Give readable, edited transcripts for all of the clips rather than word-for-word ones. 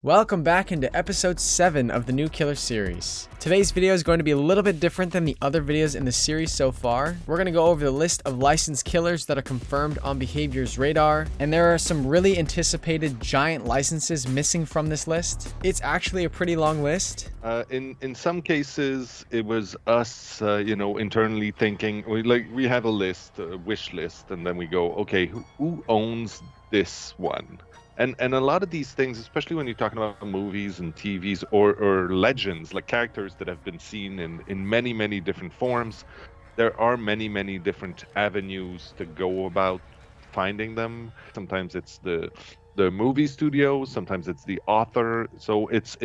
Welcome back into episode 7 of the new Killer series. Today's video is going to be a little bit different than the other videos in the series so far. We're going to go over the list of licensed killers that are confirmed on Behavior's radar, and there are some really anticipated giant licenses missing from this list. It's actually a pretty long list. In some cases, it was us, internally thinking, we have a list, a wish list, and then we go, okay, who owns this one? And a lot of these things, especially when you're talking about movies and TVs or legends, like characters that have been seen in many, many different forms, there are many, many different avenues to go about finding them. Sometimes it's the movie studio, sometimes it's the author. So it's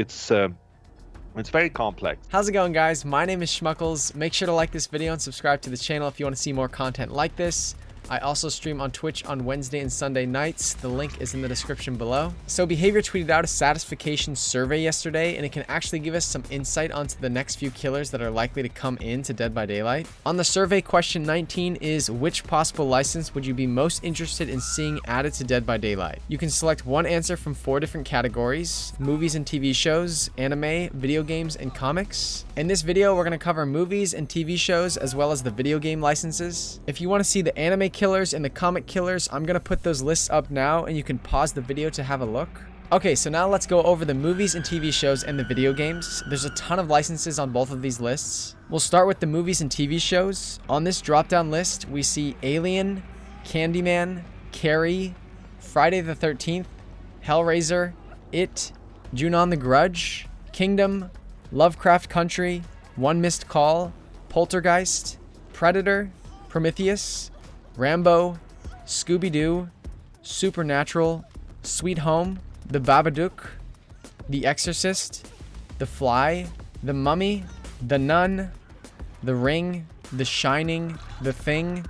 very complex. How's it going, guys? My name is Schmuckles. Make sure to like this video and subscribe to the channel if you want to see more content like this. I also stream on Twitch on Wednesday and Sunday nights. The link is in the description below. So Behavior tweeted out a satisfaction survey yesterday, and it can actually give us some insight onto the next few killers that are likely to come into Dead by Daylight. On the survey, question 19 is, which possible license would you be most interested in seeing added to Dead by Daylight? You can select one answer from 4 different categories: movies and TV shows, anime, video games, and comics. In this video, we're going to cover movies and TV shows as well as the video game licenses. If you want to see the anime killers and the comic killers, I'm going to put those lists up now, and you can pause the video to have a look. Okay, so now let's go over the movies and TV shows and the video games. There's a ton of licenses on both of these lists. We'll start with the movies and TV shows. On this drop-down list, we see Alien, Candyman, Carrie, Friday the 13th, Hellraiser, It, Junon the Grudge, Kingdom, Lovecraft Country, One Missed Call, Poltergeist, Predator, Prometheus, Rambo, Scooby-Doo, Supernatural, Sweet Home, The Babadook, The Exorcist, The Fly, The Mummy, The Nun, The Ring, The Shining, The Thing,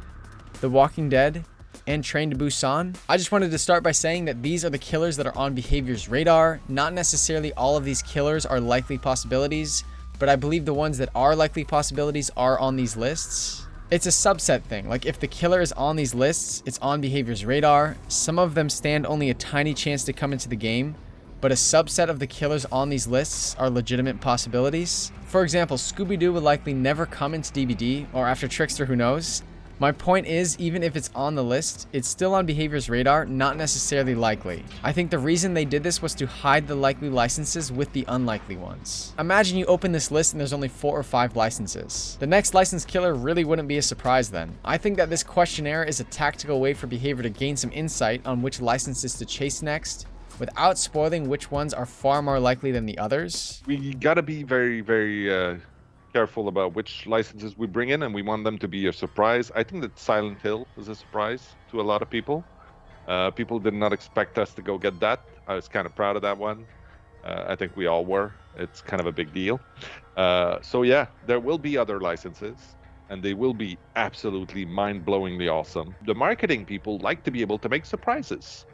The Walking Dead, and Train to Busan. I just wanted to start by saying that these are the killers that are on Behavior's radar. Not necessarily all of these killers are likely possibilities, but I believe the ones that are likely possibilities are on these lists. It's a subset thing. Like, if the killer is on these lists, it's on Behavior's radar. Some of them stand only a tiny chance to come into the game, but a subset of the killers on these lists are legitimate possibilities. For example, Scooby-Doo would likely never come into DBD, or after Trickster, who knows? My point is, even if it's on the list, it's still on Behavior's radar, not necessarily likely. I think the reason they did this was to hide the likely licenses with the unlikely ones. Imagine you open this list and there's only 4 or 5 licenses. The next licensed killer really wouldn't be a surprise then. I think that this questionnaire is a tactical way for Behavior to gain some insight on which licenses to chase next, without spoiling which ones are far more likely than the others. We gotta be very, very careful about which licenses we bring in, and we want them to be a surprise. I think that Silent Hill was a surprise to a lot of people. People did not expect us to go get that. I was kind of proud of that one. I think we all were. It's kind of a big deal. So yeah, there will be other licenses, and they will be absolutely mind-blowingly awesome. The marketing people like to be able to make surprises.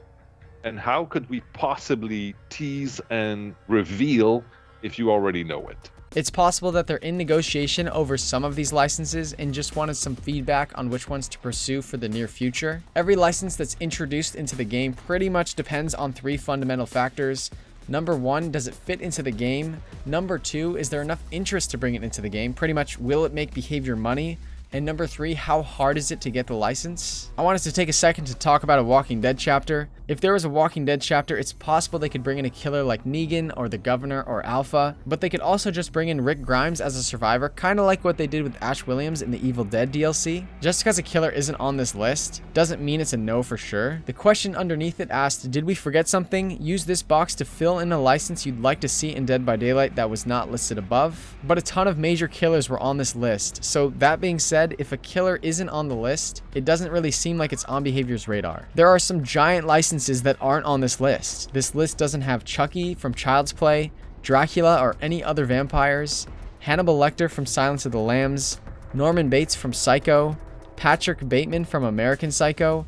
And how could we possibly tease and reveal if you already know it? It's possible that they're in negotiation over some of these licenses and just wanted some feedback on which ones to pursue for the near future. Every license that's introduced into the game pretty much depends on 3 fundamental factors. Number 1, does it fit into the game? Number 2, is there enough interest to bring it into the game? Pretty much, will it make Behavior money? And number 3, how hard is it to get the license? I wanted to take a second to talk about a Walking Dead chapter. If there was a Walking Dead chapter, it's possible they could bring in a killer like Negan or the Governor or Alpha, but they could also just bring in Rick Grimes as a survivor, kind of like what they did with Ash Williams in the Evil Dead DLC. Just because a killer isn't on this list doesn't mean it's a no for sure. The question underneath it asked, did we forget something? Use this box to fill in a license you'd like to see in Dead by Daylight that was not listed above. But a ton of major killers were on this list, so that being said, if a killer isn't on the list, it doesn't really seem like it's on Behavior's radar. There are some giant licenses that aren't on this list. This list doesn't have Chucky from Child's Play, Dracula or any other vampires, Hannibal Lecter from Silence of the Lambs, Norman Bates from Psycho, Patrick Bateman from American Psycho,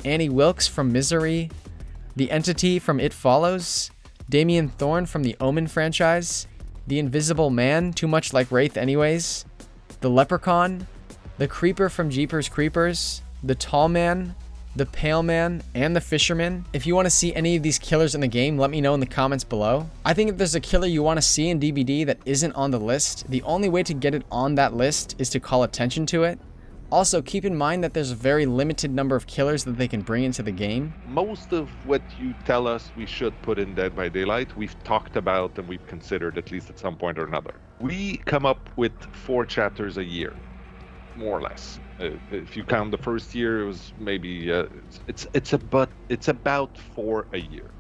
Annie Wilkes from Misery, The Entity from It Follows, Damien Thorne from the Omen franchise, The Invisible Man, too much like Wraith anyways, The Leprechaun, The Creeper from Jeepers Creepers, The Tall Man, the Pale Man, and the Fisherman. If you want to see any of these killers in the game, let me know in the comments below. I think if there's a killer you want to see in DBD that isn't on the list, the only way to get it on that list is to call attention to it. Also, keep in mind that there's a very limited number of killers that they can bring into the game. Most of what you tell us we should put in Dead by Daylight, we've talked about and we've considered at least at some point or another. We come up with 4 chapters a year, more or less. If you count the first year, it was maybe it's about 4 a year.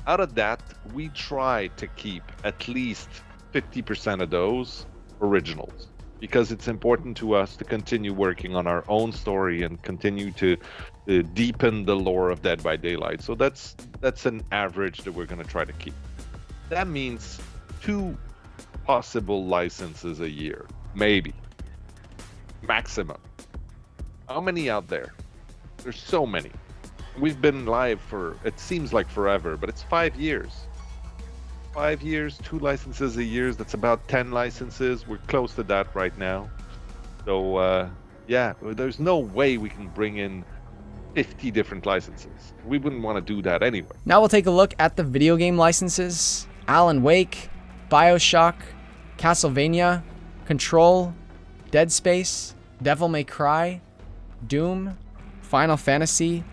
Out of that, we try to keep at least 50% of those originals, because it's important to us to continue working on our own story and continue to deepen the lore of Dead by Daylight. So that's an average that we're going to try to keep. That means 2 possible licenses a year, maybe, maximum. How many out there? There's so many. We've been live for, it seems like forever, but it's 5 years. 5 years, 2 licenses a year, that's about 10 licenses. We're close to that right now. So yeah, there's no way we can bring in 50 different licenses. We wouldn't want to do that anyway. Now we'll take a look at the video game licenses. Alan Wake, BioShock, Castlevania, Control, Dead Space, Devil May Cry, Doom, Final Fantasy,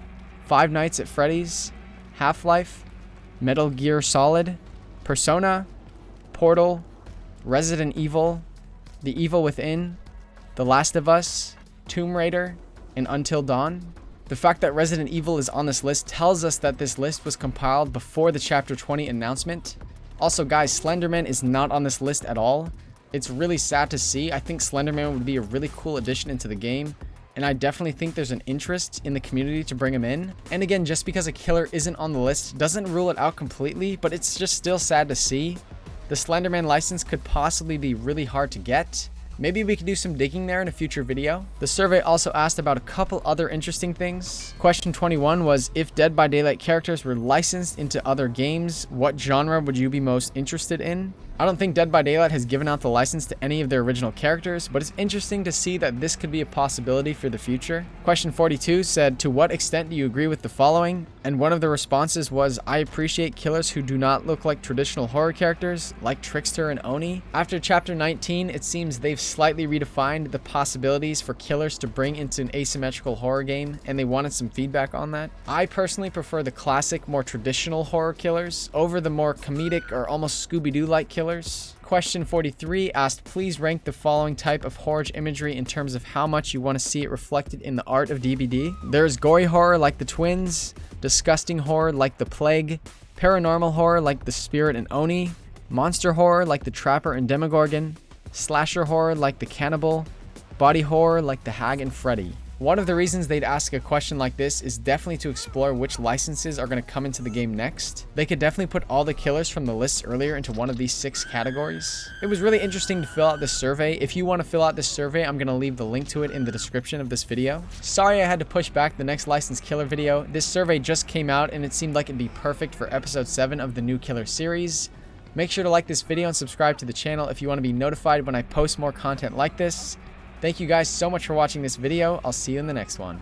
Five Nights at Freddy's, Half-Life, Metal Gear Solid, Persona, Portal, Resident Evil, The Evil Within, The Last of Us, Tomb Raider, and Until Dawn. The fact that Resident Evil is on this list tells us that this list was compiled before the Chapter 20 announcement. Also, guys, Slenderman is not on this list at all. It's really sad to see. I think Slenderman would be a really cool addition into the game, and I definitely think there's an interest in the community to bring him in. And again, just because a killer isn't on the list doesn't rule it out completely, but it's just still sad to see. The Slenderman license could possibly be really hard to get. Maybe we could do some digging there in a future video. The survey also asked about a couple other interesting things. Question 21 was, if Dead by Daylight characters were licensed into other games, what genre would you be most interested in? I don't think Dead by Daylight has given out the license to any of their original characters, but it's interesting to see that this could be a possibility for the future. Question 42 said, to what extent do you agree with the following? And one of the responses was, I appreciate killers who do not look like traditional horror characters, like Trickster and Oni. After Chapter 19, it seems they've slightly redefined the possibilities for killers to bring into an asymmetrical horror game, and they wanted some feedback on that. I personally prefer the classic, more traditional horror killers over the more comedic or almost Scooby-Doo-like killers. Question 43 asked, please rank the following type of horror imagery in terms of how much you want to see it reflected in the art of DBD. There's gory horror like the twins, disgusting horror like the plague, paranormal horror like the spirit and Oni, monster horror like the trapper and Demogorgon, slasher horror like the cannibal, body horror like the hag and Freddy. One of the reasons they'd ask a question like this is definitely to explore which licenses are going to come into the game next. They could definitely put all the killers from the list earlier into one of these 6 categories. It was really interesting to fill out this survey. If you want to fill out this survey, I'm going to leave the link to it in the description of this video. Sorry I had to push back the next licensed killer video. This survey just came out and it seemed like it'd be perfect for episode 7 of the new killer series. Make sure to like this video and subscribe to the channel if you want to be notified when I post more content like this. Thank you guys so much for watching this video. I'll see you in the next one.